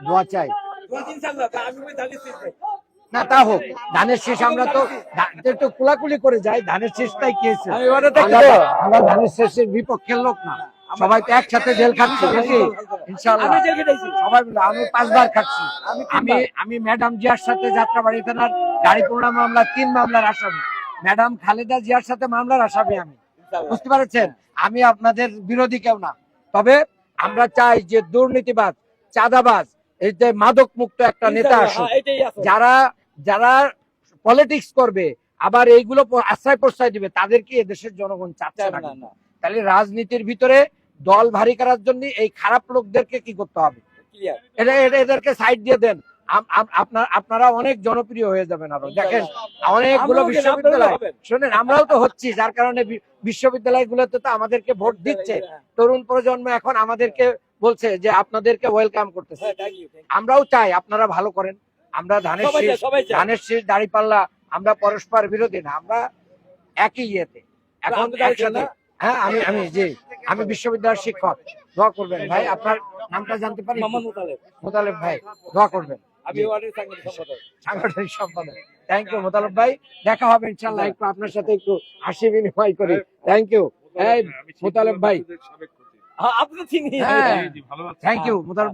দোয়া চাই। না তা হোক, ধানের শেষ আমরা তো একটু কোলাকুলি করে যাই, ধানের শেষটাই কি হয়েছে? আমরা ধানের শেষের বিপক্ষের লোক না, সবাই তো একসাথে জেল খাচ্ছি নাকি? ইনশাআল্লাহ সবাই মিলে। আমি 5 বার খাচ্ছি। আমি ম্যাডাম জিয়ার সাথে যাত্রাবাড়ি থানার গাড়ি পোড়া মামলা 3 মামলার আসামি, ম্যাডাম খালেদা জিয়ার সাথে মামলার আসামি আমি। বুঝতে পারছেন? আমি আপনাদের বিরোধী কেউ না, তবে আমরা চাই যে দুর্নীতিবাজ, চাঁদাবাজ, এই যে মাদক মুক্ত একটা নেতা আসুক, যারা যারা পলিটিক্স করবে আবার এইগুলো আশ্রয় প্রশ্রয় দিবে, তাদেরকে এদেশের জনগণ চাচ্ছে না। তাহলে রাজনীতির ভিতরে দল ভারী করার জন্য এই খারাপ লোকদেরকে কি করতে হবে? এদেরকে সাইড দিয়ে দেন। আপনারা অনেক জনপ্রিয় হয়ে যাবেন। আরো দেখেন অনেকগুলো বিশ্ববিদ্যালয়, শুনেন আমরাও তো হচ্ছি, যার কারণে বিশ্ববিদ্যালয় গুলোতে তো আমাদেরকে ভোট দিচ্ছে। তরুণ প্রজন্ম এখন আমাদেরকে বলছে যে আপনাদেরকে ওয়েলকাম করতেছে। আমরাও চাই আপনারা ভালো করেন। আমরা ধানের শীষ দাঁড়িপাল্লা, আমরা পরস্পর বিরোধী না, আমরা একই ইয়েতে এখন একসাথে। হ্যাঁ, আমি বিশ্ববিদ্যালয়ের শিক্ষক। দোয়া করবেন ভাই। আপনার নামটা জানতে পারি? মোতালেব ভাই, দোয়া করবেন। সাংগঠনিক সম্পাদক। থ্যাংক ইউ মোতালেব ভাই, দেখা হবে ইনশাআল্লাহ। একটু আপনার সাথে একটু হাসি বিনিময় করি। থ্যাংক ইউ মোতালেব ভাই। হ্যাঁ, থ্যাংক ইউ মোতালেব।